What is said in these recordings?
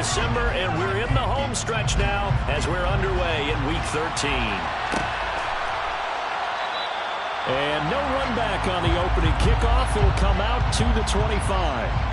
December, and we're in the home stretch now as we're underway in Week 13. And no run back on the opening kickoff. It'll come out to the 25.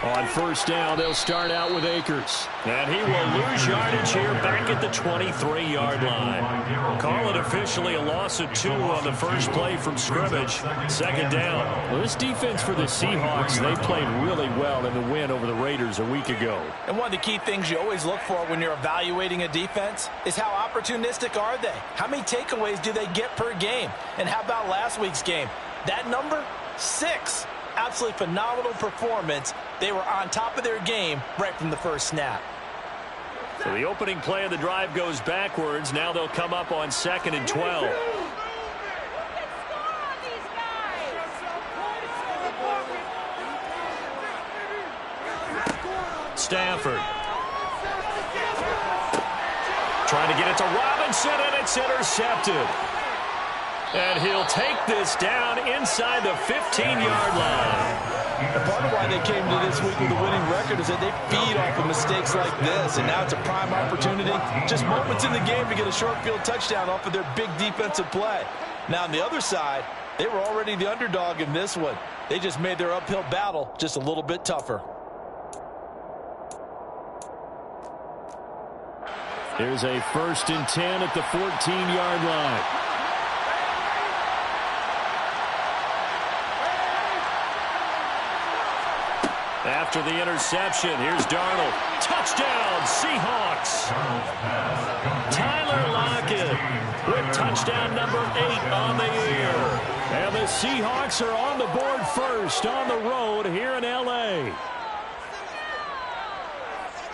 On first down, they'll start out with Akers. And he will lose yardage here back at the 23-yard line. Call it officially a loss of 2 on the first play from scrimmage. Second down. Well, this defense for the Seahawks, they played really well in the win over the Raiders a week ago. And one of the key things you always look for when you're evaluating a defense is how opportunistic are they? How many takeaways do they get per game? And how about last week's game? That number, 6. Absolutely phenomenal performance. They were on top of their game right from the first snap. So the opening play of the drive goes backwards. Now they'll come up on 2nd and 12. Stafford. Trying to get it to Robinson, and it's intercepted. And he'll take this down inside the 15-yard line. And part of why they came to this week with a winning record is that they feed off of mistakes like this. And now it's a prime opportunity. Just moments in the game to get a short field touchdown off of their big defensive play. Now on the other side, they were already the underdog in this one. They just made their uphill battle just a little bit tougher. Here's a 1st and 10 at the 14-yard line. After the interception, here's Darnold. Touchdown, Seahawks. Tyler Lockett with touchdown number 8 on the year. And the Seahawks are on the board first on the road here in L.A.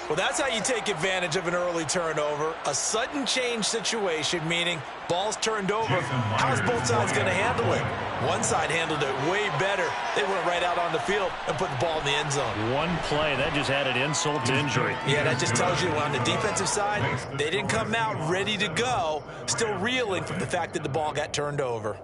Well, that's how you take advantage of an early turnover. A sudden change situation, meaning ball's turned over. How's both sides going to handle it? One side handled it way better. They went right out on the field and put the ball in the end zone. One play, that just added insult to injury. Yeah, that just tells you on the defensive side, they didn't come out ready to go, still reeling from the fact that the ball got turned over.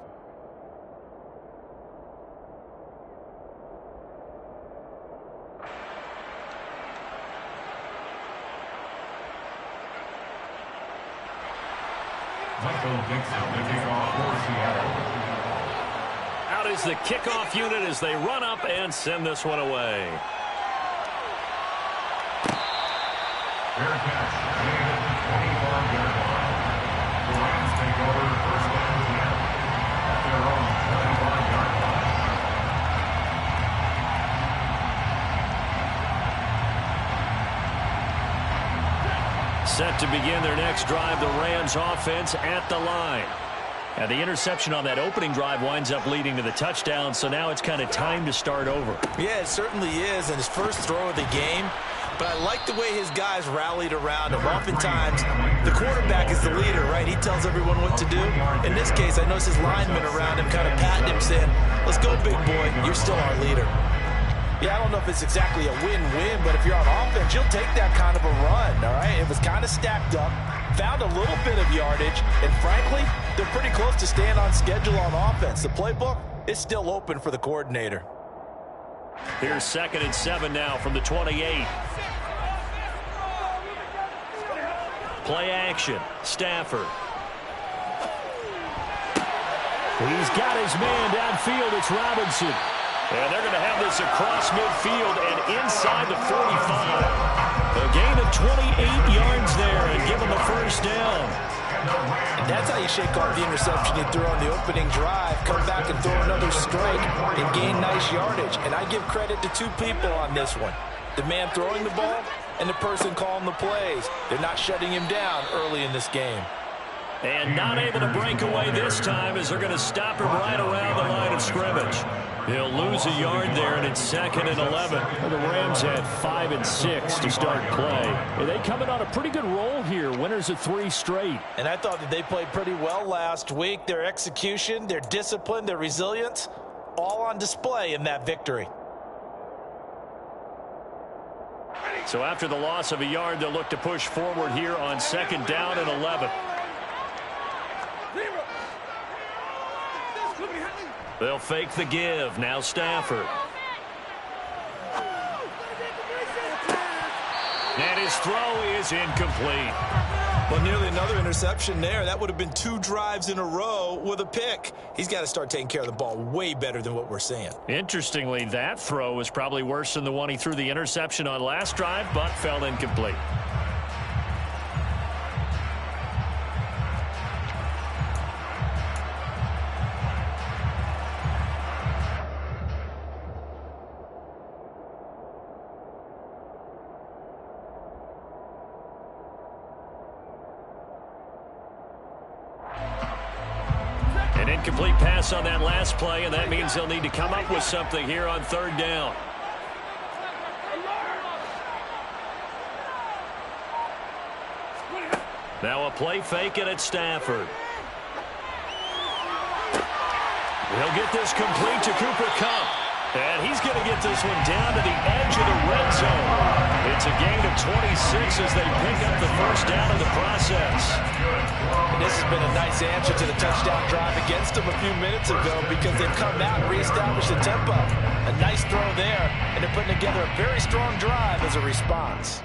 Out is the kickoff unit as they run up and send this one away. Fair catch. The Rams take over first down and 10 at their own 25-yard line. Set to begin their next drive, the Rams offense at the line. And the interception on that opening drive winds up leading to the touchdown, so now it's kind of time to start over. Yeah, it certainly is, and his first throw of the game. But I like the way his guys rallied around him. Oftentimes, the quarterback is the leader, right? He tells everyone what to do. In this case, I noticed his linemen around him kind of patting him, saying, "Let's go, big boy. You're still our leader." Yeah, I don't know if it's exactly a win-win, but if you're on offense, you'll take that kind of a run, all right? It was kind of stacked up, found a little bit of yardage, and frankly, they're pretty close to staying on schedule on offense. The playbook is still open for the coordinator. Here's 2nd and 7 now from the 28. Play action, Stafford. He's got his man downfield, it's Robinson. And they're going to have this across midfield and inside the 45. A gain of 28 yards there and give him a first down. And that's how you shake off the interception you threw on the opening drive. Come back and throw another strike and gain nice yardage. And I give credit to 2 people on this one. The man throwing the ball and the person calling the plays. They're not shutting him down early in this game. And not able to break away this time as they're going to stop him right around the line of scrimmage. He'll lose a yard there, and it's 2nd and 11. Well, the Rams had 5 and 6 to start play. And they coming on a pretty good roll here. Winners of 3 straight. And I thought that they played pretty well last week. Their execution, their discipline, their resilience, all on display in that victory. So after the loss of a yard, they'll look to push forward here on 2nd down and 11. They'll fake the give. Now Stafford. And his throw is incomplete. Well, nearly another interception there. That would have been 2 drives in a row with a pick. He's got to start taking care of the ball way better than what we're seeing. Interestingly, that throw was probably worse than the one he threw the interception on last drive, but fell incomplete. An incomplete pass on that last play, and that means they'll need to come up with something here on 3rd down. Now a play fake it at Stafford. He'll get this complete to Cooper Kupp. And he's going to get this one down to the edge of the red zone. It's a gain of 26 as they pick up the 1st down in the process. And this has been a nice answer to the touchdown drive against them a few minutes ago because they've come out and reestablished the tempo. A nice throw there, and they're putting together a very strong drive as a response.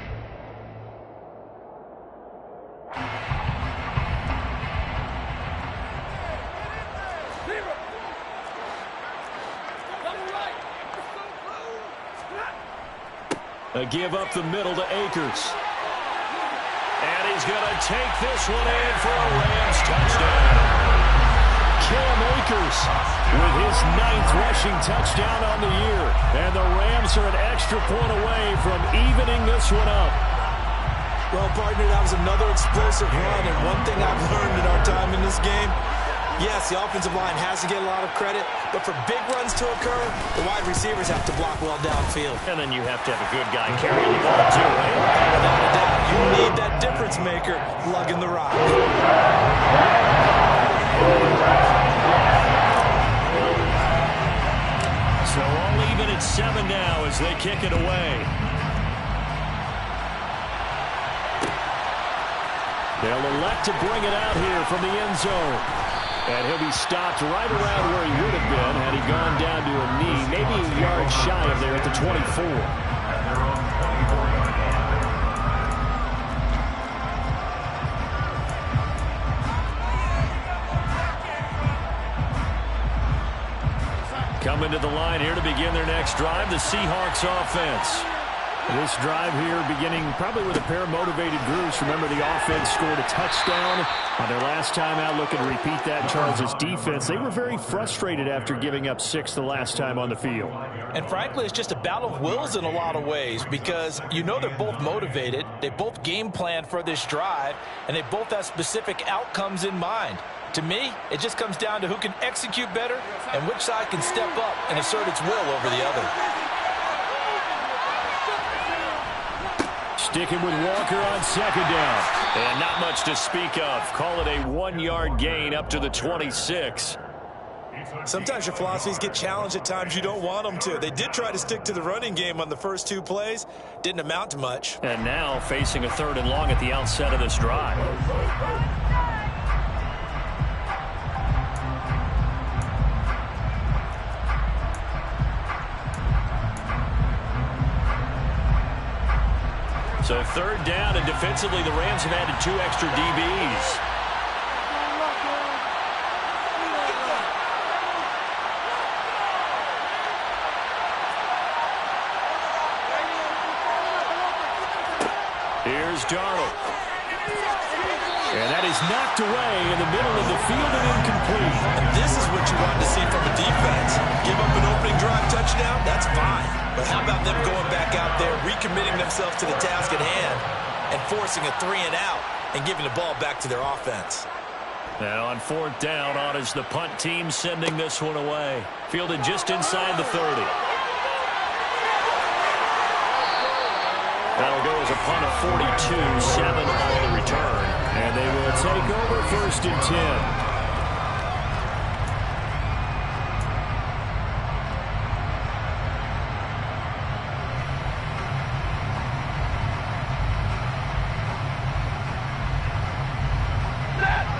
A give up the middle to Akers. And he's going to take this one in for a Rams touchdown. Cam Akers with his 9th rushing touchdown on the year. And the Rams are an extra point away from evening this one up. Well, partner, that was another explosive run. And one thing I've learned in our time in this game, yes, the offensive line has to get a lot of credit, but for big runs to occur, the wide receivers have to block well downfield. And then you have to have a good guy carrying the ball too, right? Without a doubt, you need that difference maker lugging the rock. So all even at 7 now as they kick it away. They'll elect to bring it out here from the end zone. And he'll be stopped right around where he would have been had he gone down to a knee, maybe a yard shy of there at the 24. Coming to the line here to begin their next drive, the Seahawks offense. This drive here beginning probably with a pair of motivated groups. Remember, the offense scored a touchdown on their last time out. Looking to repeat that in Charles' defense. They were very frustrated after giving up 6 the last time on the field. And frankly, it's just a battle of wills in a lot of ways because you know they're both motivated. They both game planned for this drive, and they both have specific outcomes in mind. To me, it just comes down to who can execute better and which side can step up and assert its will over the other. Sticking with Walker on 2nd down. And not much to speak of. Call it a 1-yard gain up to the 26. Sometimes your philosophies get challenged at times you don't want them to. They did try to stick to the running game on the first 2 plays. Didn't amount to much. And now facing a 3rd and long at the outset of this drive. So 3rd down, and defensively the Rams have added 2 extra DBs. Here's Darnold. And that is knocked away in the middle of the field and incomplete. And this is what you want to see from a defense. Give up an opening drive touchdown, that's fine. But how about them going back out there, recommitting themselves to the task at hand, and forcing a 3 and out and giving the ball back to their offense? And on 4th down, on is the punt team sending this one away. Fielded just inside the 30. That'll go as a punt of 42, 7 on the return. And they will take over 1st and 10.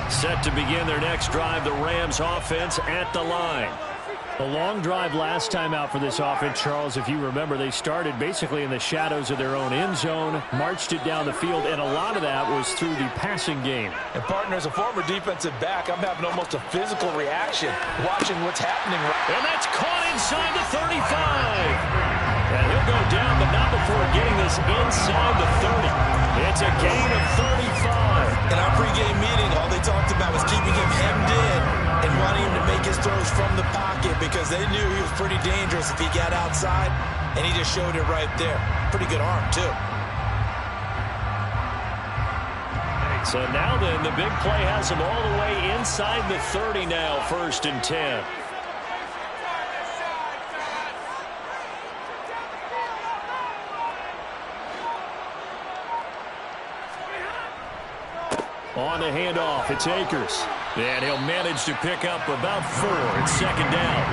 Set to begin their next drive, the Rams offense at the line. A long drive last time out for this offense, Charles. If you remember, they started basically in the shadows of their own end zone, marched it down the field, and a lot of that was through the passing game. And, partner, as a former defensive back, I'm having almost a physical reaction watching what's happening. And that's caught inside the 35. And he'll go down, but not before getting this inside the 30. It's a gain of 35. In our pregame meeting, all they talked about was keeping him hemmed in and wanting him to make his throws from the pocket because they knew he was pretty dangerous if he got outside, and he just showed it right there. Pretty good arm, too. So now then, the big play has him all the way inside the 30 now, 1st and 10. On the handoff, it's Akers. And he'll manage to pick up about 4. It's 2nd down.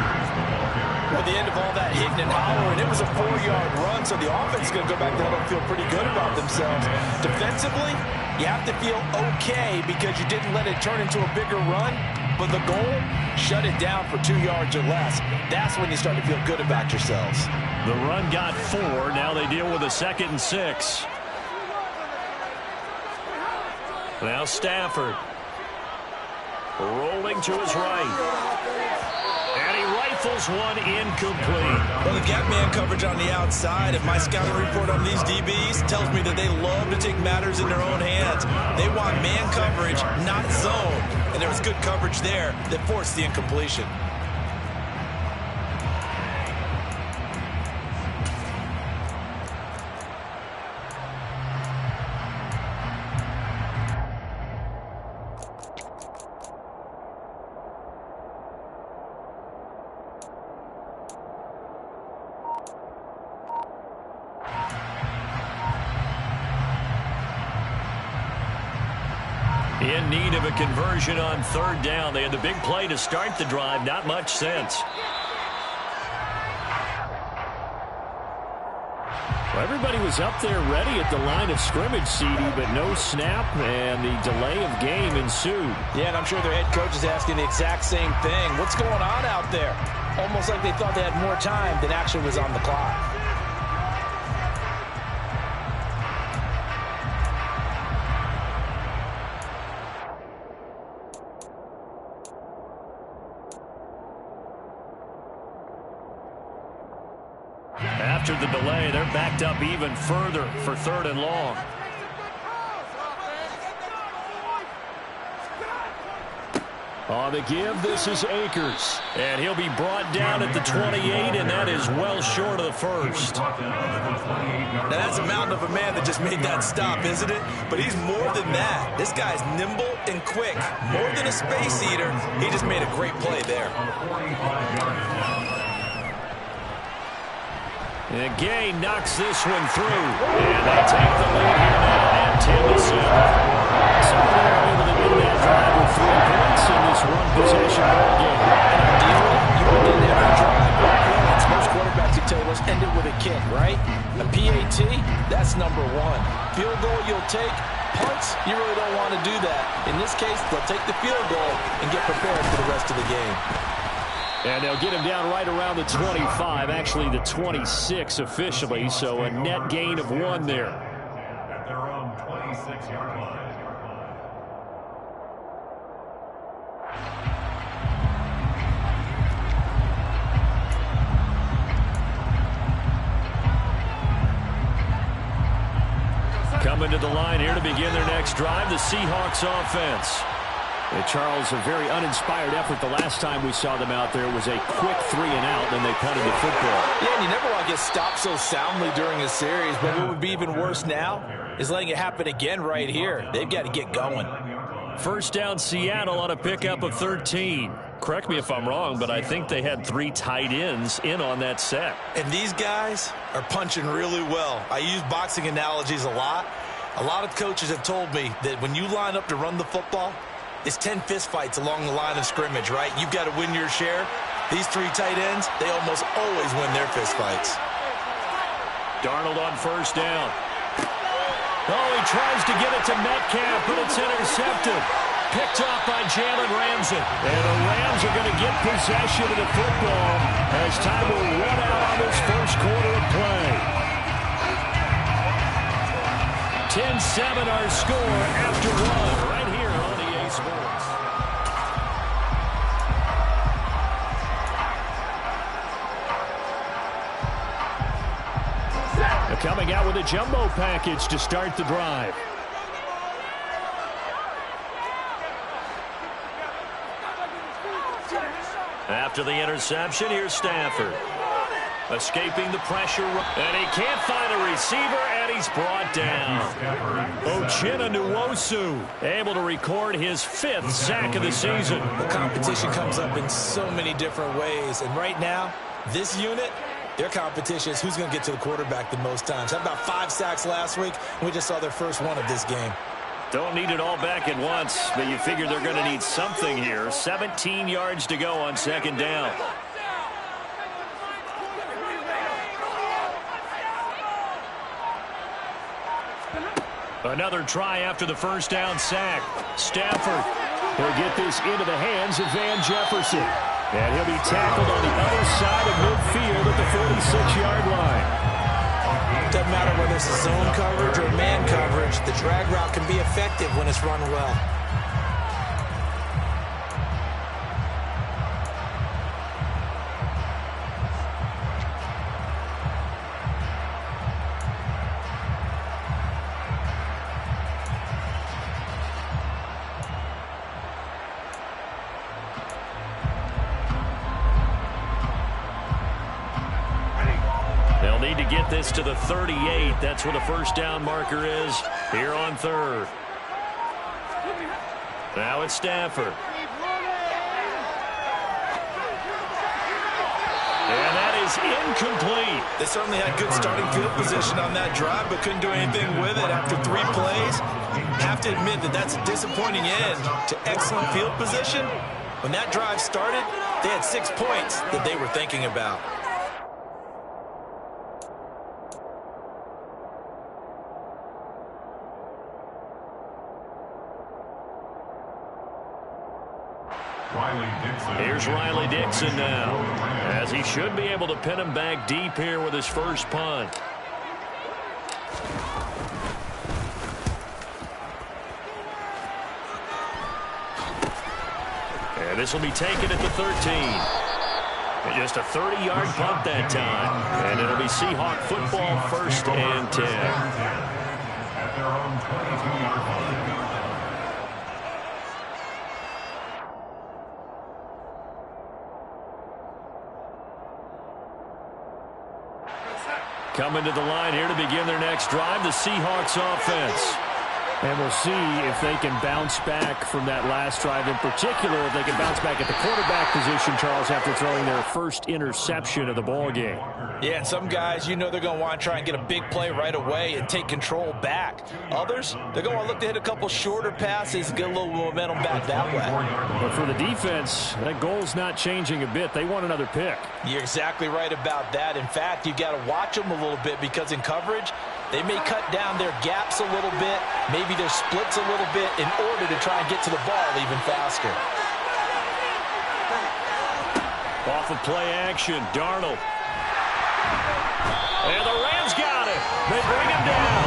At the end of all that hitting and hollering, it was a 4-yard run, so the offense is going to go back there and feel pretty good about themselves. Defensively, you have to feel okay because you didn't let it turn into a bigger run, but the goal, shut it down for 2 yards or less. That's when you start to feel good about yourselves. The run got 4. Now they deal with a 2nd and 6. Now Stafford rolling to his right. And he rifles one incomplete. Well, the gap man coverage on the outside, if my scouting report on these DBs tells me that they love to take matters in their own hands. They want man coverage, not zone. And there was good coverage there that forced the incompletion. In need of a conversion on 3rd down. They had the big play to start the drive. Not much sense. Well, everybody was up there ready at the line of scrimmage, CD, but no snap, and the delay of game ensued. Yeah, and I'm sure their head coach is asking the exact same thing. What's going on out there? Almost like they thought they had more time than actually was on the clock. After the delay, they're backed up even further for 3rd and long. On the give, this is Akers. And he'll be brought down at the 28, and that is well short of the 1st. Now, that's a mountain of a man that just made that stop, isn't it? But he's more than that. This guy's nimble and quick. More than a space eater, he just made a great play there. And Gay knocks this one through. And they take the lead here now at 10-7. So they're able to win that drive with 3 points in this one-possession ball game. Ideally, you would end every drive with points. Most quarterbacks, you tell you, let's end it with a kick, right? A PAT, that's number 1. Field goal you'll take. Punts, you really don't want to do that. In this case, they'll take the field goal and get prepared for the rest of the game. And they'll get him down right around the 25, actually the 26 officially, so a net gain of 1 there. At their own 26-yard line. Coming to the line here to begin their next drive, the Seahawks offense. Charles, a very uninspired effort the last time we saw them out there was a quick 3-and-out, then they punted the football. Yeah, and you never want to get stopped so soundly during a series, but what would be even worse now is letting it happen again right here. They've got to get going. First down Seattle on a pickup of 13. Correct me if I'm wrong, but I think they had 3 tight ends in on that set. And these guys are punching really well. I use boxing analogies a lot. A lot of coaches have told me that when you line up to run the football, it's 10 fist fights along the line of scrimmage, right? You've got to win your share. These 3 tight ends, they almost always win their fist fights. Darnold on first down. Oh, he tries to get it to Metcalf, but it's intercepted. Picked off by Jalen Ramsey. And the Rams are going to get possession of the football as time will run out on this first quarter of play. 10-7 our score after 1 right here on EA Sports. They're coming out with a jumbo package to start the drive. After the interception, here's Stafford. Escaping the pressure, and he can't find a receiver, and he's brought down. Uchenna Nwosu able to record his 5th sack of the season. The competition comes up in so many different ways, and right now, this unit, their competition is who's going to get to the quarterback the most times. Had about 5 sacks last week, and we just saw their first one of this game. Don't need it all back at once, but you figure they're going to need something here. 17 yards to go on second down. Another try after the first down sack. Stafford. He'll get this into the hands of Van Jefferson. And he'll be tackled on the other side of midfield at the 46-yard line. Doesn't matter whether it's zone coverage or man coverage, the drag route can be effective when it's run well. They'll need to get this to the 38. That's where the first down marker is here on third. Now it's Stafford. And that is incomplete. They certainly had good starting field position on that drive, but couldn't do anything with it after 3 plays. Have to admit that that's a disappointing end to excellent field position. When that drive started, they had 6 points that they were thinking about. Here's Riley Dixon now, as he should be able to pin him back deep here with his first punt. And this will be taken at the 13. And just a 30-yard punt that time. And it'll be Seahawk football, 1st and 10. At their own 22-yard line. Coming to the line here to begin their next drive, the Seahawks offense. And we'll see if they can bounce back from that last drive. In particular, if they can bounce back at the quarterback position, Charles, after throwing their first interception of the ball game. Yeah, and some guys, you know they're going to want to try and get a big play right away and take control back. Others, they're going to want to look to hit a couple shorter passes and get a little momentum back that way. But for the defense, that goal's not changing a bit. They want another pick. You're exactly right about that. In fact, you've got to watch them a little bit because in coverage, they may cut down their gaps a little bit, maybe their splits a little bit in order to try and get to the ball even faster. Off of play action, Darnold. And the Rams got it. They bring him down.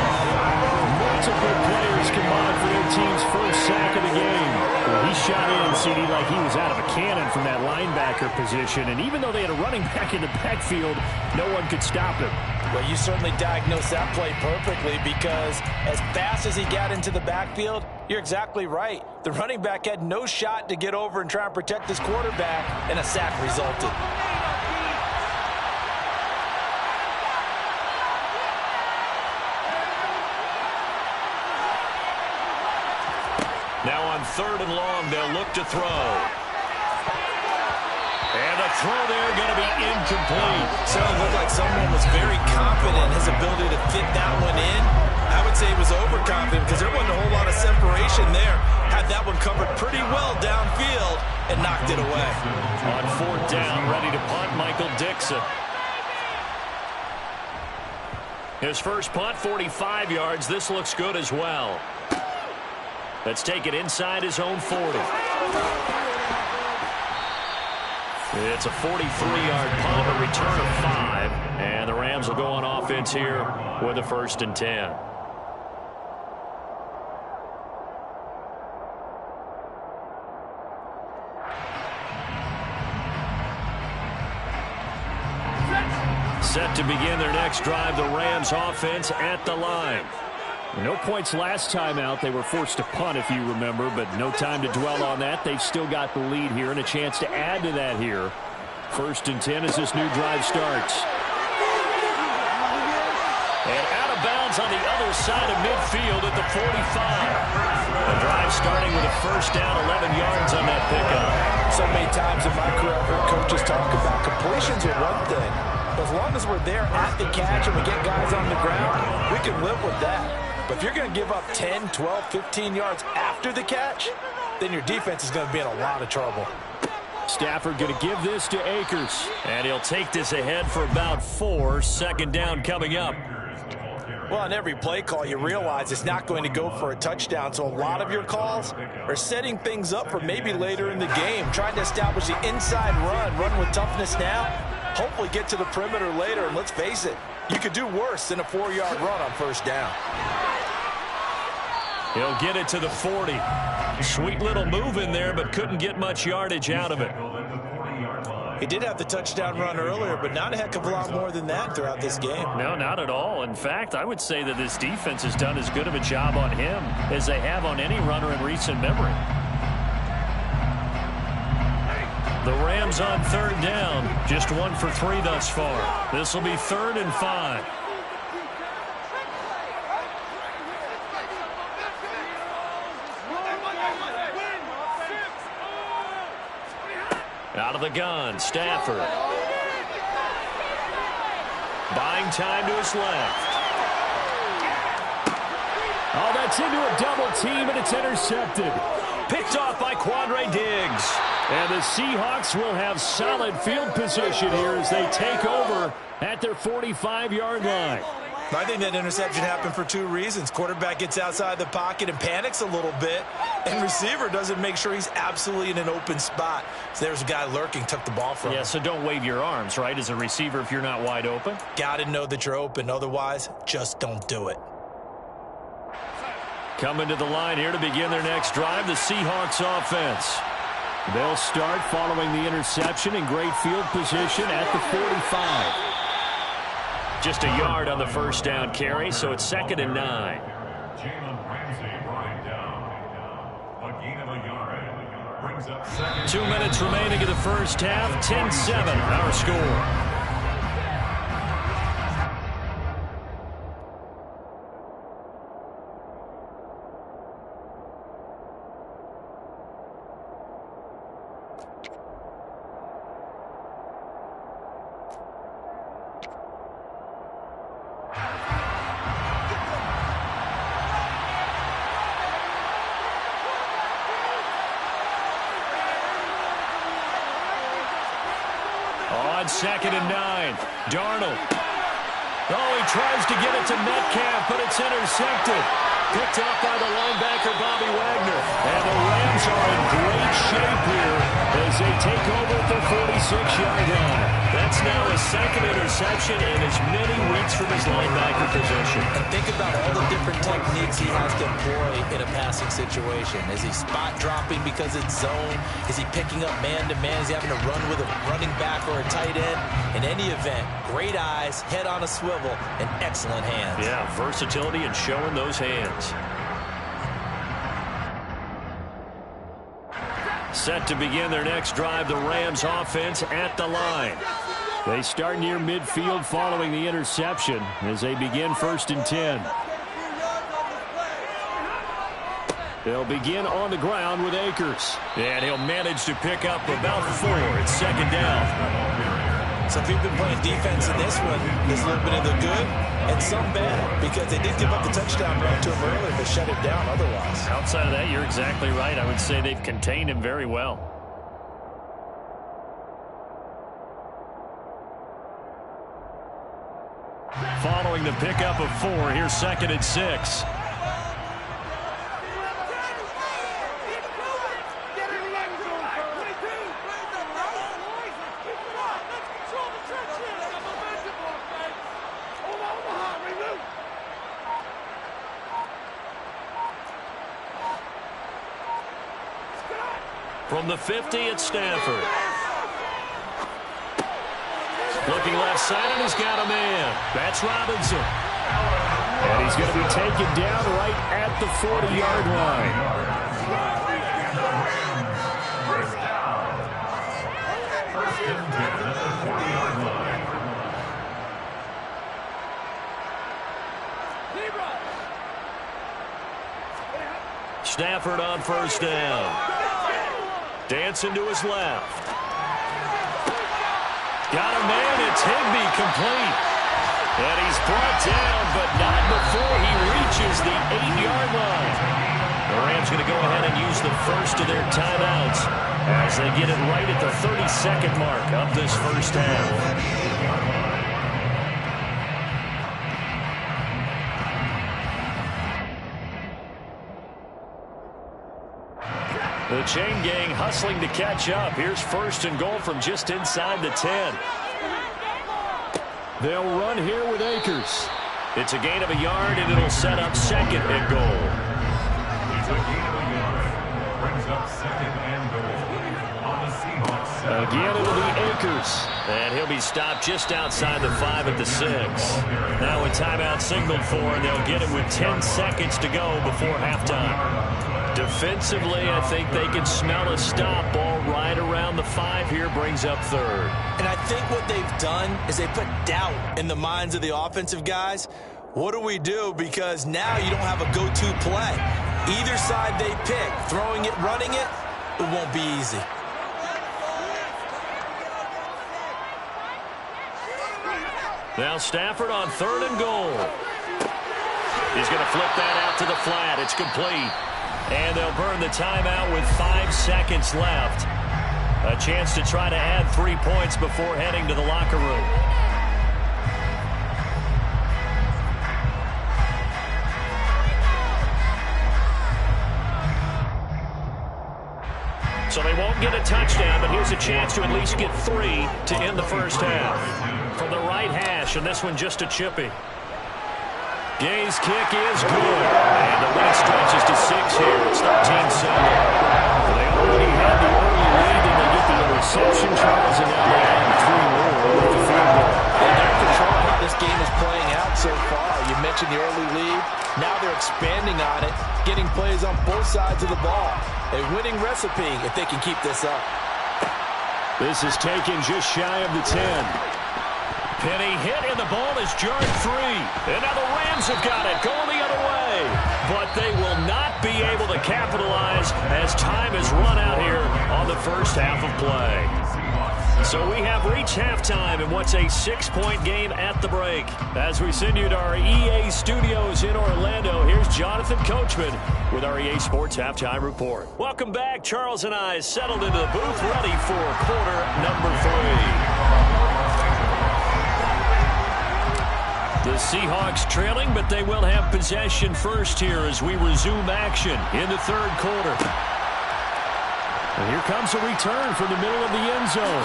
Multiple players combined for their team's first sack of the game. Well, he shot in, CD, like he was out of a cannon from that linebacker position. And even though they had a running back in the backfield, no one could stop him. Well, you certainly diagnosed that play perfectly because as fast as he got into the backfield, you're exactly right. The running back had no shot to get over and try and protect his quarterback, and a sack resulted. Now on 3rd and long, they'll look to throw. And the throw there going to be incomplete. So it looked like someone was very confident in his ability to fit that one in. I would say he was overconfident because there wasn't a whole lot of separation there. Had that one covered pretty well downfield and knocked it away. On 4th down, ready to punt, Michael Dixon. His first punt, 45 yards. This looks good as well. Let's take it inside his own 40. It's a 43-yard punt, a return of 5, and the Rams will go on offense here with a 1st and 10. Set to begin their next drive, the Rams offense at the line. No points last time out. They were forced to punt, if you remember, but no time to dwell on that. They've still got the lead here and a chance to add to that here. 1st and 10 as this new drive starts. And out of bounds on the other side of midfield at the 45. The drive starting with a 1st down, 11 yards on that pickup. So many times in my career, I've heard coaches talk about completions are one thing. But as long as we're there at the catch and we get guys on the ground, we can live with that. But if you're going to give up 10, 12, 15 yards after the catch, then your defense is going to be in a lot of trouble. Stafford going to give this to Akers. And he'll take this ahead for about 4. 2nd down coming up. Well, on every play call, you realize it's not going to go for a touchdown. So a lot of your calls are setting things up for maybe later in the game, trying to establish the inside run with toughness now, hopefully get to the perimeter later. And let's face it, you could do worse than a 4-yard run on 1st down. He'll get it to the 40. Sweet little move in there, but couldn't get much yardage out of it. He did have the touchdown run earlier, but not a heck of a lot more than that throughout this game. No, not at all. In fact, I would say that this defense has done as good of a job on him as they have on any runner in recent memory. The Rams on 3rd down. Just 1 for 3 thus far. This will be 3rd and 5. Out of the gun, Stafford. Buying time to his left. Oh, that's into a double team, and it's intercepted. Picked off by Quandre Diggs. And the Seahawks will have solid field position here as they take over at their 45-yard line. I think that interception happened for 2 reasons. Quarterback gets outside the pocket and panics a little bit, and receiver doesn't make sure he's absolutely in an open spot. So there's a guy lurking, took the ball from him. Yeah, so don't wave your arms, right, as a receiver if you're not wide open. Got to know that you're open. Otherwise, just don't do it. Coming to the line here to begin their next drive, the Seahawks offense. They'll start following the interception in great field position at the 45. Just a yard on the 1st down carry, so it's 2nd and 9. 2 minutes remaining in the first half, 10-7 our score. On 2nd and 9, Darnold. Oh, he tries to get it to Metcalf, but it's intercepted. Picked off by the linebacker, Bobby Wagner. And the Rams are in great shape here as they take over at their 46-yard line. That's now his 2nd interception in as many weeks from his linebacker position. And think about all the different techniques he has to employ in a passing situation. Is he spot dropping because it's zone? Is he picking up man-to-man? Is he having to run with a running back or a tight end? In any event, great eyes, head on a swivel, and excellent hands. Yeah, versatility and showing those hands. Set to begin their next drive, the Rams offense at the line. They start near midfield following the interception as they begin 1st and 10. They'll begin on the ground with Akers. And he'll manage to pick up about 4 at second down. So if you've been playing defense in this one, there's a little bit of the good and some bad, because they did give up the touchdown run to him earlier, but shut it down otherwise. Outside of that, you're exactly right. I would say they've contained him very well. Following the pickup of 4, here's second and 6. From the 50 at Stanford. Looking left side, and he's got a man. That's Robinson. And he's going to be taken down right at the 40-yard line. Stafford on first down. Dancing to his left. Got a man. It's Higbee, complete. And he's brought down, but not before he reaches the 8-yard line. The Rams going to go ahead and use the first of their timeouts as they get it right at the 32nd mark of this first half. The chain gang hustling to catch up. Here's first and goal from just inside the 10. They'll run here with Akers. It's a gain of a yard, and it'll set up second and goal. It's a gain of a yard. Brings up second and goal on the Seahawks. Again, it'll be Akers. And he'll be stopped just outside the 5 at the 6. Now a timeout signaled for, and they'll get it with 10 seconds to go before halftime. Defensively, I think they can smell a stop. Ball right around the 5 here, brings up third. And I think what they've done is they put doubt in the minds of the offensive guys. What do we do? Because now you don't have a go-to play. Either side they pick, throwing it, running it, it won't be easy. Now Stafford on third and goal. He's going to flip that out to the flat. It's complete. And they'll burn the timeout with 5 seconds left. A chance to try to add 3 points before heading to the locker room. So they won't get a touchdown, but here's a chance to at least get 3 to end the first half. From the right hash, and this one just a chippy. Gay's kick is good. And the lead stretches to 6 here. It's 13-7. They already had the early lead, and they get the interception, Charles, and now they have 3 more with the field goal. And they're controlling how this game is playing out so far. You mentioned the early lead. Now they're expanding on it, getting plays on both sides of the ball. A winning recipe if they can keep this up. This is taken just shy of the 10. Penny hit, and the ball is jarred free. And now the Rams have got it, going the other way. But they will not be able to capitalize as time has run out here on the first half of play. So we have reached halftime in what's a 6-point game at the break. As we send you to our EA studios in Orlando, here's Jonathan Coachman with our EA Sports Halftime Report. Welcome back. Charles and I settled into the booth, ready for quarter number 3. The Seahawks trailing, but they will have possession first here as we resume action in the third quarter. And here comes a return from the middle of the end zone.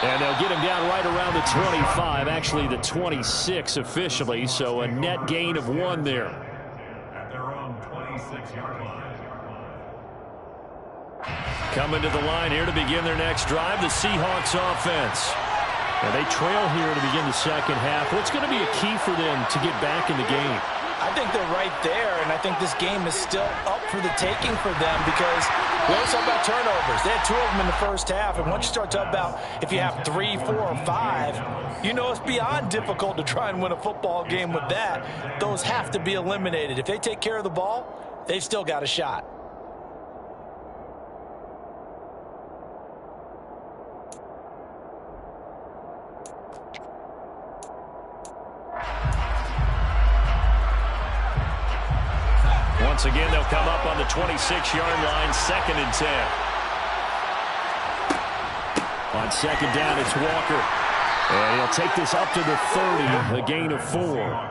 And they'll get him down right around the 25, actually the 26 officially, so a net gain of 1 there. At their own 26-yard line. Coming to the line here to begin their next drive, the Seahawks offense. And they trail here to begin the second half. What's going to be a key for them to get back in the game? I think they're right there, and I think this game is still up for the taking for them because we always talk about turnovers. They had 2 of them in the first half, and once you start talking about if you have 3, 4, or 5, you know it's beyond difficult to try and win a football game with that. Those have to be eliminated. If they take care of the ball, they've still got a shot. Once again, they'll come up on the 26-yard line, 2nd and 10. On 2nd down, it's Walker. And he'll take this up to the 30, a gain of 4.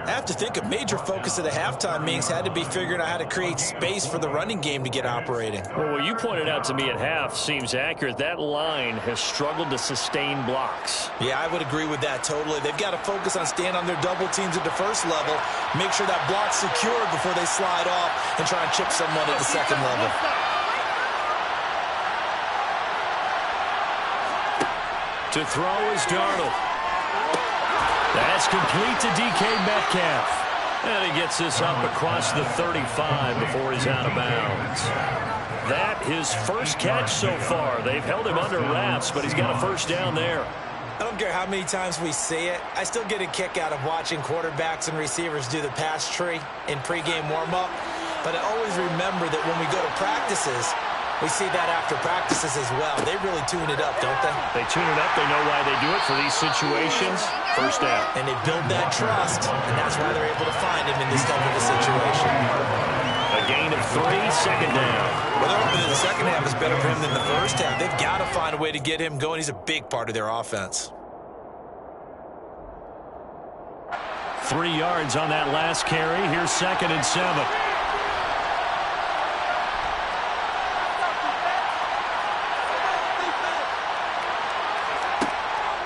I have to think a major focus of the halftime meetings had to be figuring out how to create space for the running game to get operating. Well, what you pointed out to me at half seems accurate. That line has struggled to sustain blocks. Yeah, I would agree with that totally. They've got to focus on staying on their double teams at the first level, make sure that block's secured before they slide off and try and chip someone at the second level. To throw is Darnold. That's complete to DK Metcalf. And he gets this up across the 35 before he's out of bounds. That his first catch so far. They've held him under wraps, but he's got a first down there. I don't care how many times we say it. I still get a kick out of watching quarterbacks and receivers do the pass tree in pregame warm-up. But I always remember that when we go to practices, we see that after practices as well. They really tune it up, don't they? They tune it up. They know why they do it for these situations. First down. And they build that trust, and that's why they're able to find him in this type of a situation. A gain of 3, 2nd down. Well, they're hoping that the second half is better for him than the first half. They've got to find a way to get him going. He's a big part of their offense. 3 yards on that last carry. Here's 2nd and 7.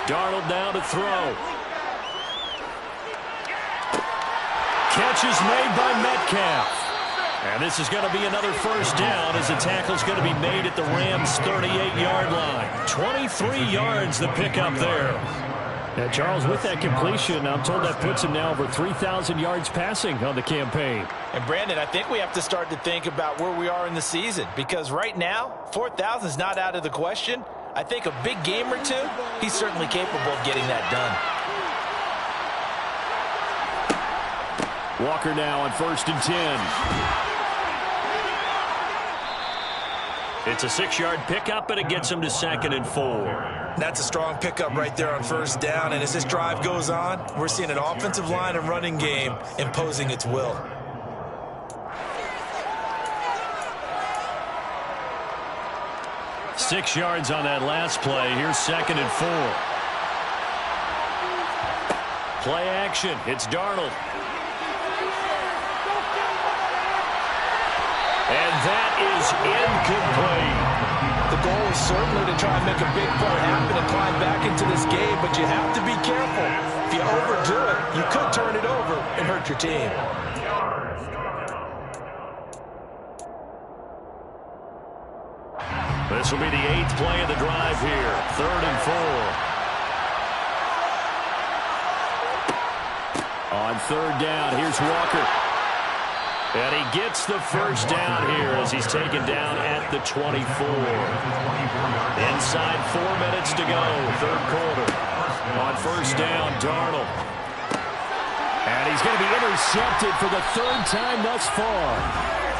Darnold down to throw. Catch is made by Metcalf. And this is going to be another first down as the tackle's going to be made at the Rams' 38-yard line. 23 yards the pickup there. Yeah, Charles, with that completion, I'm told that puts him now over 3,000 yards passing on the campaign. And, Brandon, I think we have to start to think about where we are in the season, because right now, 4,000 is not out of the question. I think a big game or two, he's certainly capable of getting that done. Walker now on 1st and 10. It's a 6-yard pickup, and it gets him to 2nd and 4. That's a strong pickup right there on first down, and as this drive goes on, we're seeing an offensive line and running game imposing its will. Six yards on that last play. Here's 2nd and 4. Play action. It's Darnold. And that is incomplete. The goal is certainly to try and make a big play happen and climb back into this game, but you have to be careful. If you overdo it, you could turn it over and hurt your team. This will be the 8th play of the drive here. 3rd and 4. On 3rd down, here's Walker. And he gets the first down here as he's taken down at the 24. Inside 4 minutes to go, 3rd quarter. On first down, Darnold. And he's going to be intercepted for the 3rd time thus far.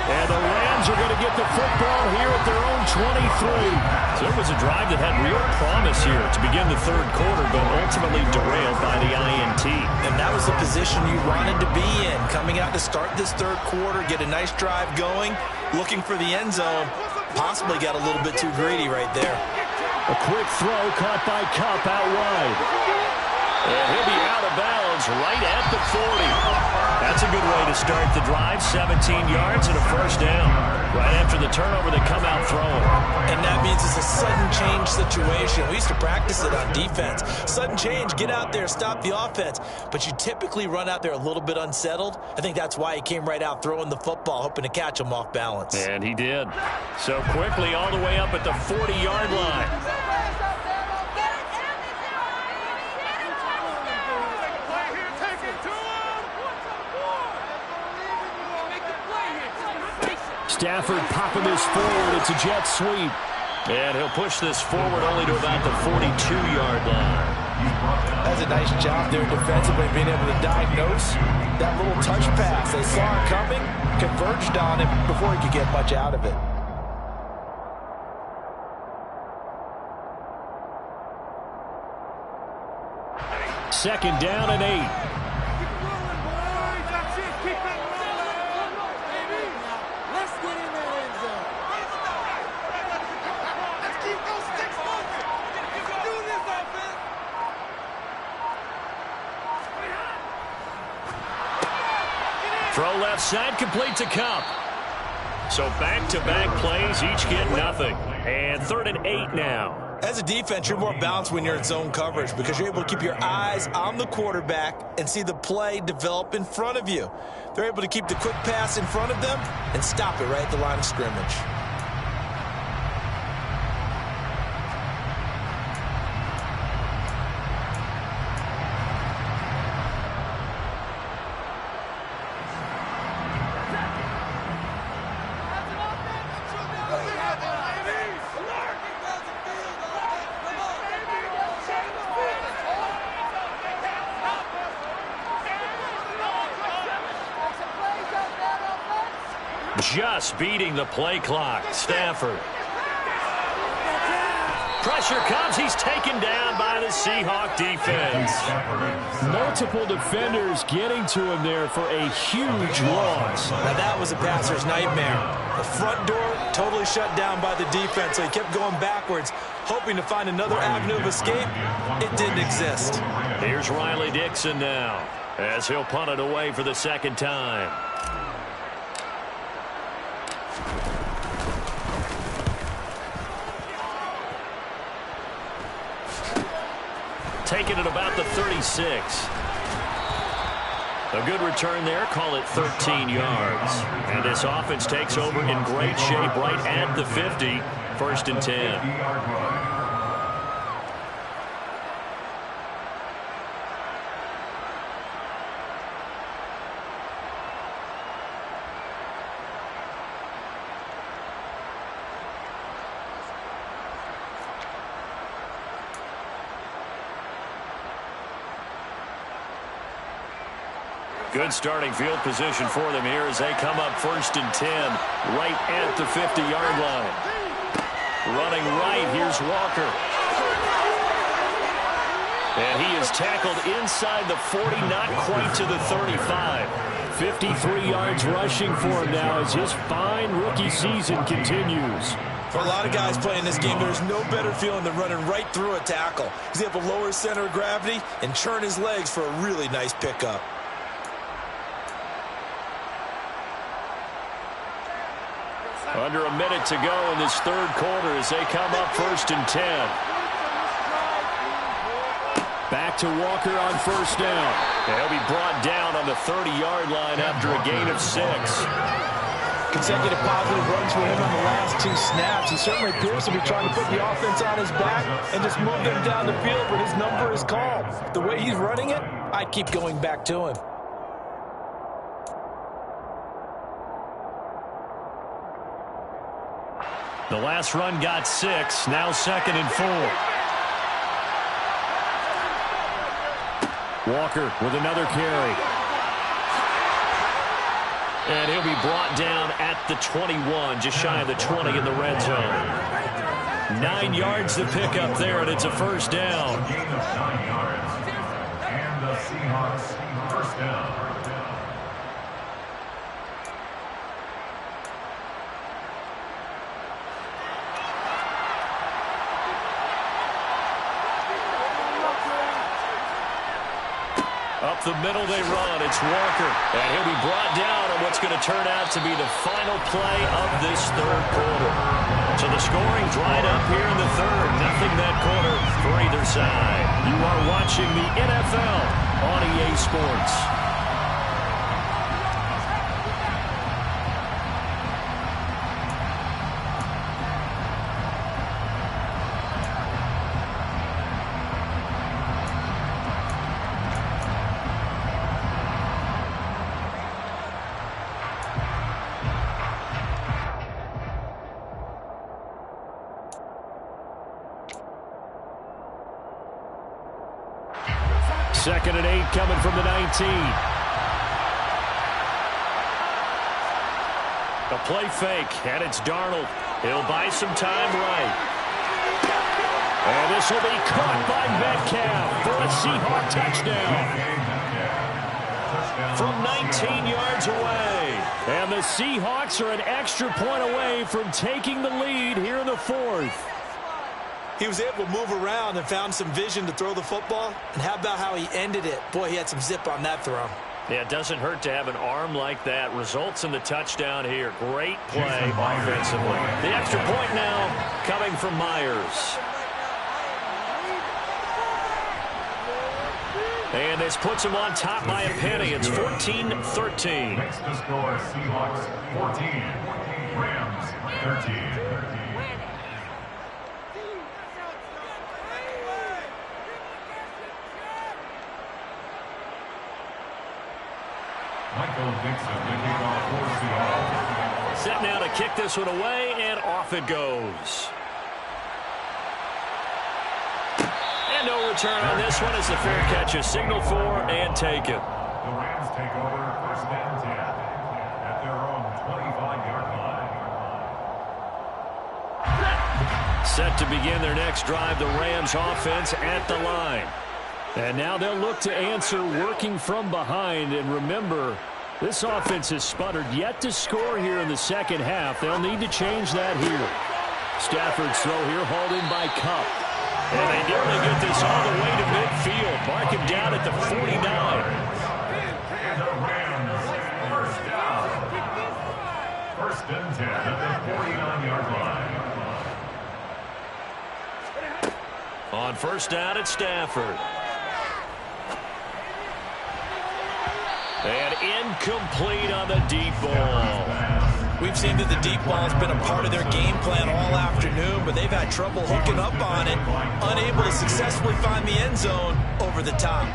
And the Rams are going to get the football here at their own 23. So it was a drive that had real promise here to begin the 3rd quarter, but ultimately derailed by the INT. And that was the position you wanted to be in, coming out to start this 3rd quarter, get a nice drive going, looking for the end zone. Possibly got a little bit too greedy right there. A quick throw caught by Kupp out wide. And he'll be out of bounds right at the 40. That's a good way to start the drive. 17 yards and a first down. Right after the turnover, they come out throwing. And that means it's a sudden change situation. We used to practice it on defense. Sudden change, get out there, stop the offense. But you typically run out there a little bit unsettled. I think that's why he came right out throwing the football, hoping to catch him off balance. And he did. So quickly all the way up at the 40-yard line. Stafford popping this forward. It's a jet sweep. And he'll push this forward only to about the 42-yard line. That's a nice job there defensively, being able to diagnose that little touch pass. They saw it coming, converged on him before he could get much out of it. Second down and 8. Throw left side, complete to Cup. So back-to-back plays, each get nothing. And 3rd and 8 now. As a defense, you're more balanced when you're in zone coverage because you're able to keep your eyes on the quarterback and see the play develop in front of you. They're able to keep the quick pass in front of them and stop it right at the line of scrimmage. Just beating the play clock. Stafford. Pressure comes. He's taken down by the Seahawk defense. Multiple defenders getting to him there for a huge loss. Now that was a passer's nightmare. The front door totally shut down by the defense, so he kept going backwards, hoping to find another avenue of escape. It didn't exist. Here's Riley Dixon now, as he'll punt it away for the second time. Taking it about the 36. A good return there. Call it 13 yards. And this offense takes over in great shape right at the 50. 1st and 10. Good starting field position for them here as they come up 1st and 10 right at the 50-yard line. Running right, here's Walker. And he is tackled inside the 40, not quite to the 35. 53 yards rushing for him now as his fine rookie season continues. For a lot of guys playing this game, there's no better feeling than running right through a tackle. He's able to lower his center of gravity and churn his legs for a really nice pickup. Under a minute to go in this 3rd quarter as they come up 1st and 10. Back to Walker on 1st down. He'll be brought down on the 30-yard line after a gain of 6. Consecutive positive runs for him on the last 2 snaps. He certainly appears to be trying to put the offense on his back and just move them down the field, but his number is called. The way he's running it, I'd keep going back to him. The last run got 6. Now 2nd and 4. Walker with another carry. And he'll be brought down at the 21, just shy of the 20 in the red zone. 9 yards to pick up there, and it's a 1st down. And the Seahawks 1st down. Up the middle they run. It's Walker. And he'll be brought down on what's going to turn out to be the final play of this 3rd quarter. So the scoring dried up here in the 3rd. Nothing that quarter for either side. You are watching the NFL on EA Sports. 2nd and 8 coming from the 19. A play fake, and it's Darnold. He'll buy some time right. And this will be caught by Metcalf for a Seahawk touchdown. From 19 yards away. And the Seahawks are an extra point away from taking the lead here in the 4th. He was able to move around and found some vision to throw the football. And how about how he ended it? Boy, he had some zip on that throw. Yeah, it doesn't hurt to have an arm like that. Results in the touchdown here. Great play offensively. The extra point now coming from Myers. And this puts him on top by a penny. It's 14-13. Makes the score Seahawks 14, Rams 13. Michael Dixon, the kickoff for Seattle. Set now to kick this one away, and off it goes. And no return on this one as the fair catch is signaled for and taken. The Rams take over 1st and 10 at their own 25-yard line. Set to begin their next drive, the Rams offense at the line. And now they'll look to answer working from behind. And remember, this offense has sputtered yet to score here in the 2nd half. They'll need to change that here. Stafford's throw here hauled in by Kupp. And they nearly get this all the way to midfield. Mark him down at the 49. And the Rams, 1st down. 1st and 10 at the 49-yard line. On 1st down, it's Stafford. And incomplete on the deep ball. We've seen that the deep ball has been a part of their game plan all afternoon, but they've had trouble hooking up on it, unable to successfully find the end zone over the top.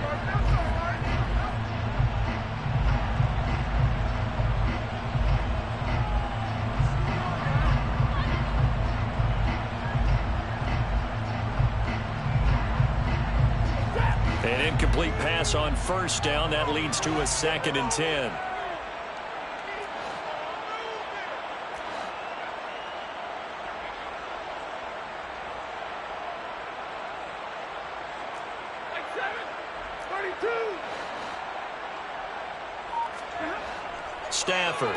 An incomplete pass on 1st down. That leads to a 2nd and 10. Stafford.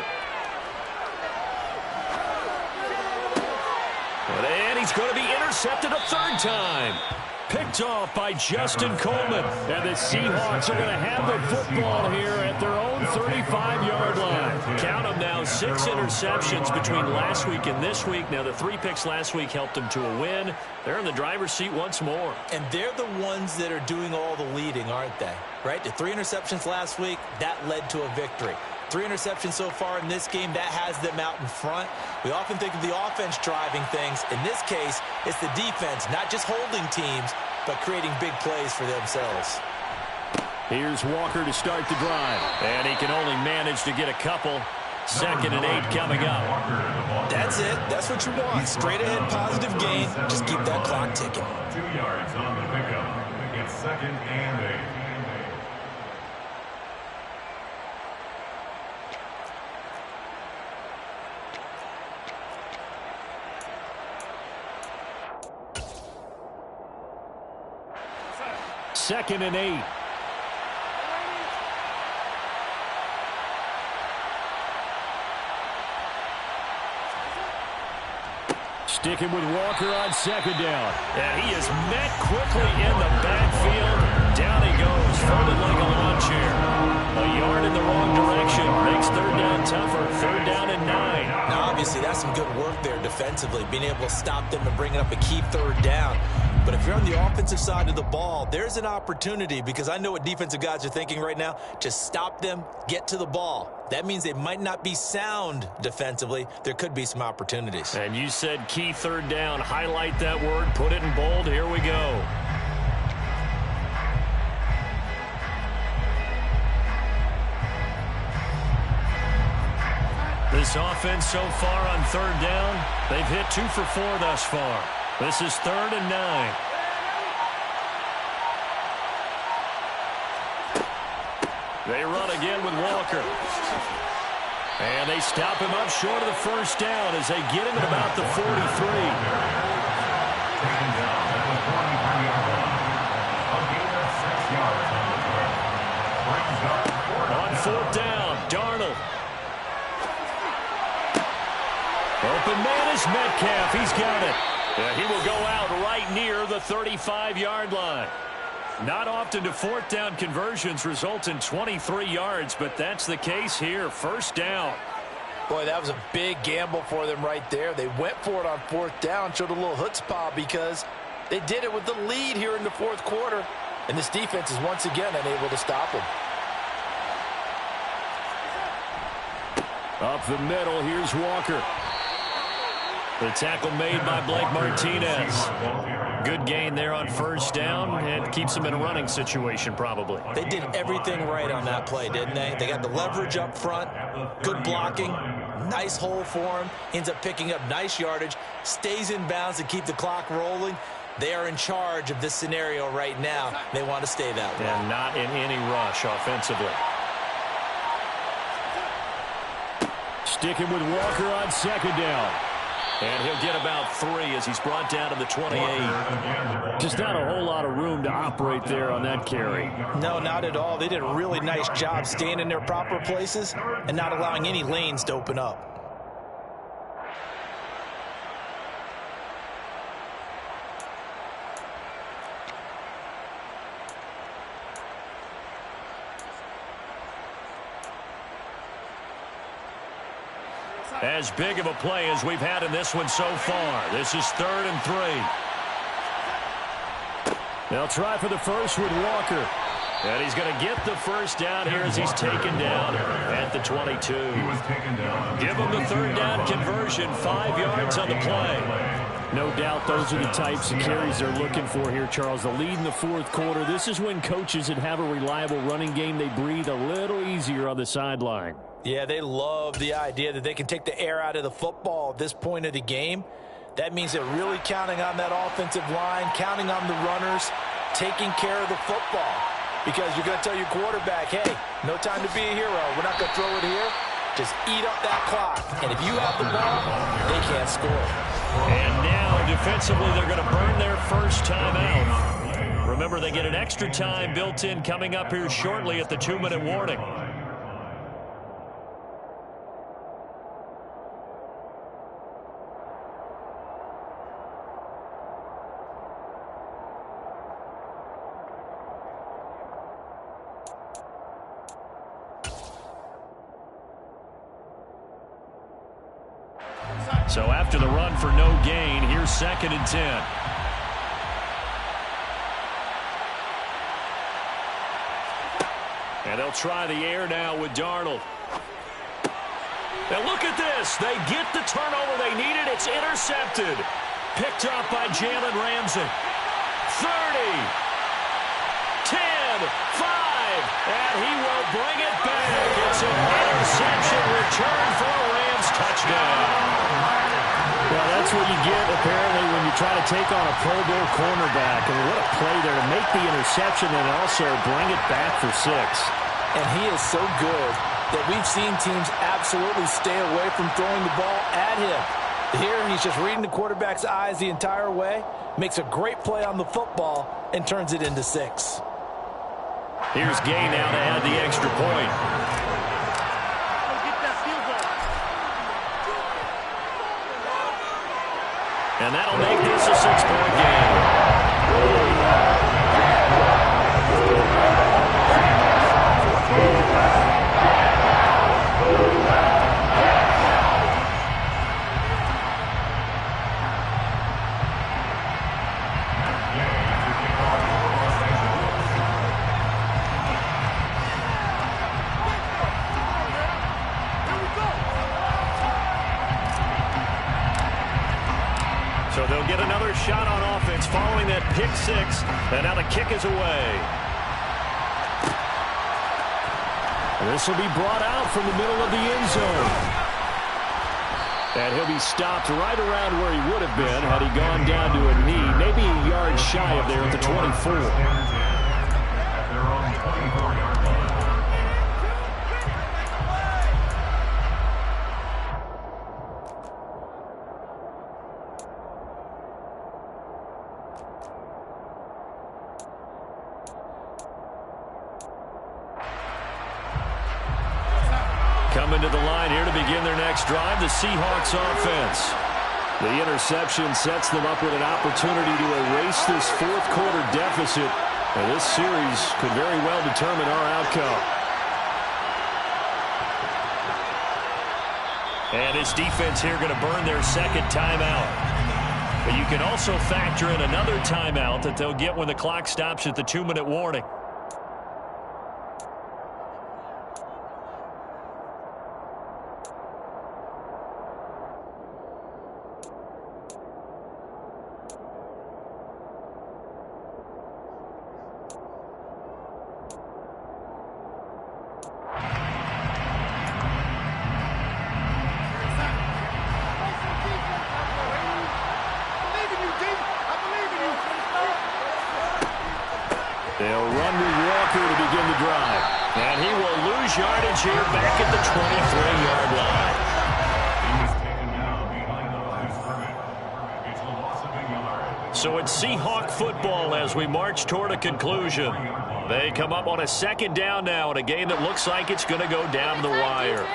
And he's going to be intercepted a 3rd time. Picked off by Justin Coleman. And the Seahawks are going to have the football here at their own 35-yard line. Count them now, 6 interceptions between last week and this week. Now, the 3 picks last week helped them to a win. They're in the driver's seat once more. And they're the ones that are doing all the leading, aren't they? Right? The 3 interceptions last week, that led to a victory. 3 interceptions so far in this game, that has them out in front. We often think of the offense driving things. In this case, it's the defense, not just holding teams, but creating big plays for themselves. Here's Walker to start the drive. And he can only manage to get a couple. 2nd and 8 coming up. That's it. That's what you want. Straight ahead positive gain. Just keep that clock ticking. 2 yards on the pickup. It's 2nd and 8. Second and 8. Sticking with Walker on 2nd down. And he is met quickly in the backfield. Down he goes, folded like a lawn chair. A yard in the wrong direction. Makes 3rd down tougher. 3rd down and 9. Now, obviously, that's some good work there defensively, being able to stop them and bringing up a key 3rd down. But if you're on the offensive side of the ball, there's an opportunity, because I know what defensive guys are thinking right now. Just stop them, get to the ball. That means they might not be sound defensively. There could be some opportunities. And you said key 3rd down. Highlight that word. Put it in bold. Here we go. This offense so far on 3rd down, they've hit 2 for 4 thus far. This is 3rd and 9. They run again with Walker. And they stop him up short of the first down as they get him at about the 43. Taken down at the 43-yard line. A gain of 6 yards. Brings up On fourth down, Darnold. Open man is Metcalf. He's got it. Yeah, he will go out right near the 35-yard line. Not often do fourth down conversions result in 23 yards, but that's the case here. First down. Boy, that was a big gamble for them right there. They went for it on fourth down, showed a little chutzpah because they did it with the lead here in the fourth quarter. And this defense is once again unable to stop them. Up the middle, here's Walker. The tackle made by Blake Martinez. Good gain there on first down, and keeps him in a running situation probably. They did everything right on that play, didn't they? They got the leverage up front, good blocking, nice hole for him, ends up picking up nice yardage, stays in bounds to keep the clock rolling. They are in charge of this scenario right now. They want to stay that way. And not in any rush offensively. Sticking with Walker on second down. And he'll get about 3 as he's brought down to the 28. Just not a whole lot of room to operate there on that carry. No, not at all. They did a really nice job staying in their proper places and not allowing any lanes to open up. As big of a play as we've had in this one so far. This is 3rd and 3. They'll try for the first with Walker. And he's going to get the first down here as he's taken down at the 22. Give him the third down conversion, 5 yards on the play. No doubt those are the types of carries they're looking for here, Charles. The lead in the fourth quarter. This is when coaches that have a reliable running game, they breathe a little easier on the sideline. Yeah, they love the idea that they can take the air out of the football at this point of the game. That means they're really counting on that offensive line, counting on the runners, taking care of the football. Because you're going to tell your quarterback, hey, no time to be a hero. We're not going to throw it here. Just eat up that clock. And if you have the ball, they can't score. And now, defensively, they're going to burn their first time out. Remember, they get an extra time built in coming up here shortly at the 2-minute warning. So after the run for no gain, here's 2nd and 10. And they'll try the air now with Darnold. Now look at this. They get the turnover they needed. It's intercepted. Picked up by Jalen Ramsey. 30. 10. 5. And he will bring it back. It's an interception return for a Rams touchdown. Well, that's what you get, apparently, when you try to take on a Pro Bowl cornerback. I mean, what a play there to make the interception and also bring it back for 6. And he is so good that we've seen teams absolutely stay away from throwing the ball at him. Here, he's just reading the quarterback's eyes the entire way, makes a great play on the football, and turns it into 6. Here's Gay now to add the extra point. And that'll make this a 6-point game. So they'll get another shot on offense following that pick 6. And now the kick is away. This will be brought out from the middle of the end zone. And he'll be stopped right around where he would have been had he gone down to a knee, maybe a yard shy of there at the 24. coming to the line here to begin their next drive, the Seahawks offense. The interception sets them up with an opportunity to erase this fourth-quarter deficit. And this series could very well determine our outcome. And this defense here going to burn their second timeout. But you can also factor in another timeout that they'll get when the clock stops at the 2-minute warning. They'll run with Walker to begin the drive. And he will lose yardage here back at the 23-yard line. He's taken down behind the line of scrimmage. It's a loss of a yard. So it's Seahawk football as we march toward a conclusion. They come up on a second down now in a game that looks like it's going to go down the wire.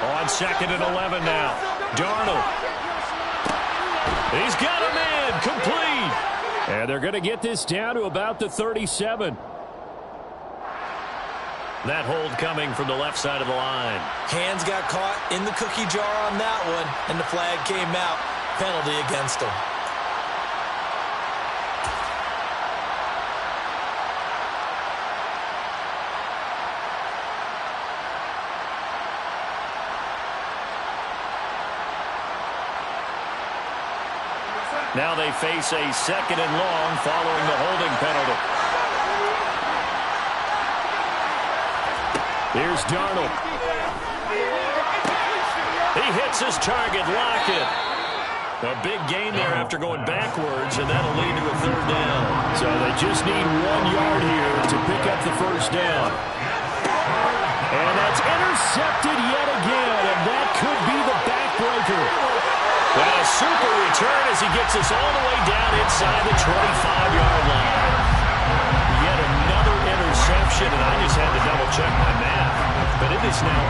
On 2nd and 11 now. Darnold. He's got a man. Complete. And they're going to get this down to about the 37. That hold coming from the left side of the line. Hands got caught in the cookie jar on that one, and the flag came out. Penalty against him. Now they face a 2nd and long following the holding penalty. Here's Darnold. He hits his target, Lockett. A big gain there after going backwards, and that'll lead to a 3rd down. So they just need 1 yard here to pick up the 1st down. And that's intercepted yet again, and that could be the backbreaker. Well, a super return as he gets us all the way down inside the 25-yard line. Yet another interception, and I just had to double-check my math. But it is now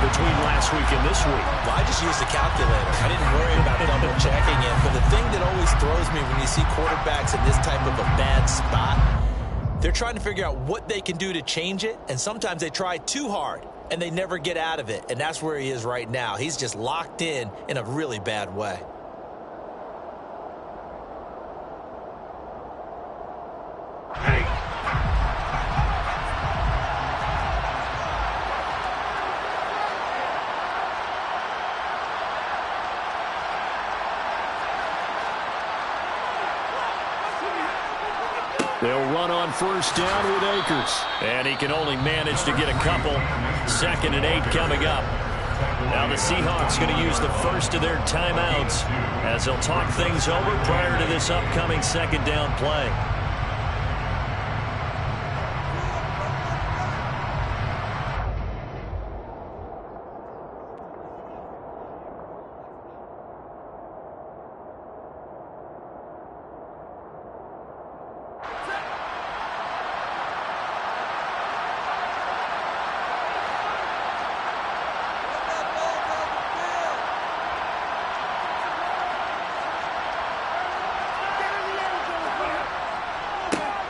8 between last week and this week. Well, I just used the calculator. I didn't worry about double-checking it. But the thing that always throws me when you see quarterbacks in this type of a bad spot, they're trying to figure out what they can do to change it, and sometimes they try too hard. And they never get out of it. And that's where he is right now. He's just locked in a really bad way. They'll run on 1st down with Akers. And he can only manage to get a couple. 2nd and 8 coming up. Now the Seahawks going to use the first of their timeouts as they'll talk things over prior to this upcoming 2nd down play.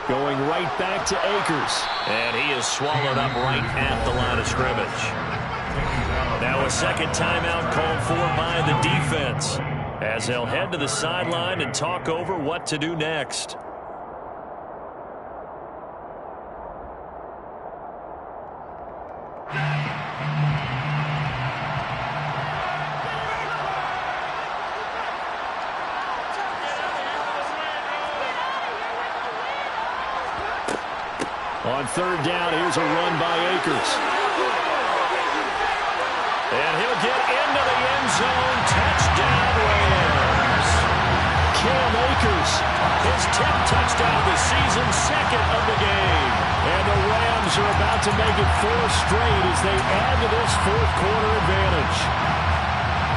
Going right back to Akers. And he is swallowed up right at the line of scrimmage. Now a 2nd timeout called for by the defense as they'll head to the sideline and talk over what to do next. On 3rd down, here's a run by Akers. And he'll get into the end zone. Touchdown Rams. Cam Akers, his 10th touchdown of the season, second of the game. And the Rams are about to make it 4 straight as they add to this fourth quarter advantage.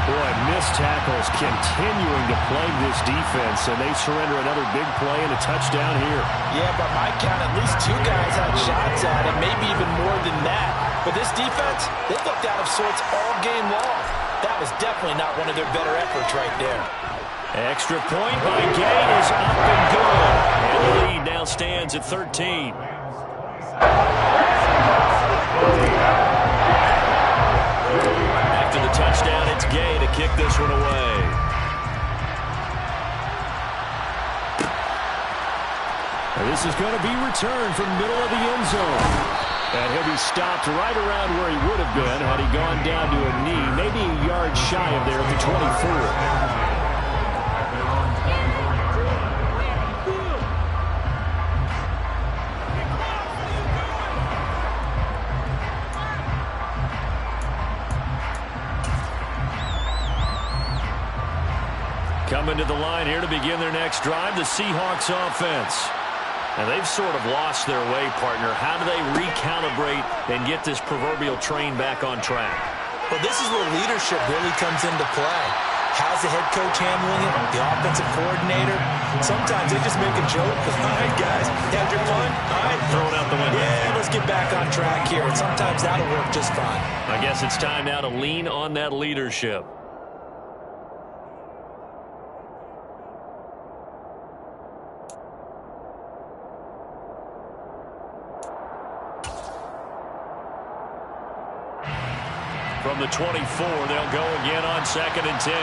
Boy, missed tackles continuing to plague this defense, and they surrender another big play and a touchdown here. Yeah, by my count, at least 2 guys had shots at it, maybe even more than that. But this defense, they looked out of sorts all game long. That was definitely not one of their better efforts right there. Extra point by Gay is up and good. And the lead now stands at 13. After the touchdown, it's Gay to kick this one away. And this is going to be returned from middle of the end zone. And he'll be stopped right around where he would have been had he gone down to a knee, maybe a yard shy of there at the 24. Coming to the line here to begin their next drive, the Seahawks offense. And they've sort of lost their way, partner. How do they recalibrate and get this proverbial train back on track? Well, this is where leadership really comes into play. How's the head coach handling it? The offensive coordinator? Sometimes they just make a joke. All right, guys, had your fun? All right, throw it out the window. Yeah, let's get back on track here. And sometimes that'll work just fine. I guess it's time now to lean on that leadership. From the 24, they'll go again on 2nd and 10.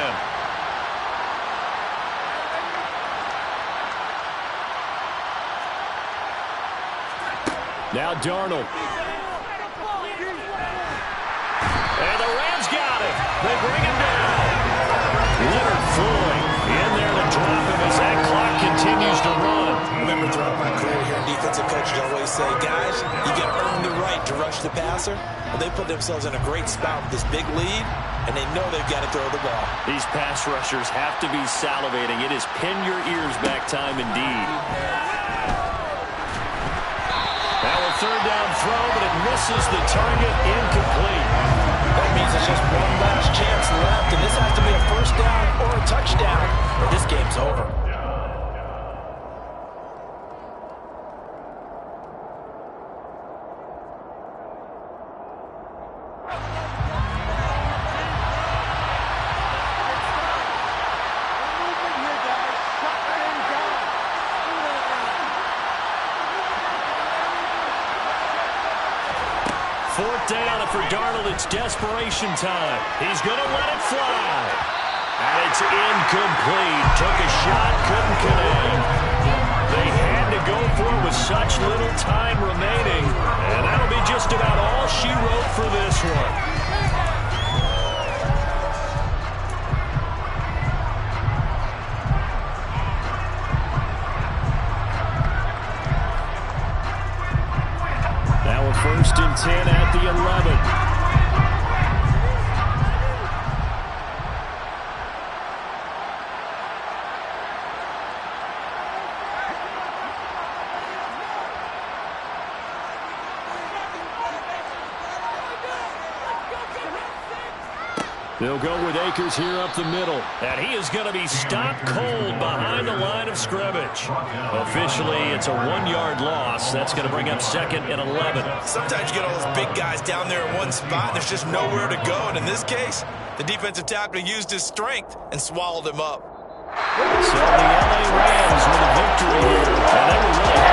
Now Darnold. And the Rams got him. They bring him down. Leonard Floyd in there to drop him as that clock continues to run. Remember, throughout my career here, defensive coaches always say, guys, you got to earn the right to rush the passer. Well, they put themselves in a great spot with this big lead, and they know they've got to throw the ball. These pass rushers have to be salivating. It is pin your ears back time indeed. Now a 3rd down throw, but it misses the target, incomplete. That means it's just one last chance left, and this has to be a 1st down or a touchdown, or this game's over. Down, and for Darnold, it's desperation time. He's going to let it fly. And it's incomplete. Took a shot, couldn't connect. They had to go for it with such little time remaining. And that'll be just about all she wrote for this one. Now a 1st and 10 at the 11. They'll go with Akers here up the middle. And he is going to be stopped cold behind the line of scrimmage. Officially, it's a 1-yard loss. That's going to bring up 2nd and 11. Sometimes you get all those big guys down there in one spot, and there's just nowhere to go. And in this case, the defensive tackle used his strength and swallowed him up. So the LA Rams with a victory here. And they were really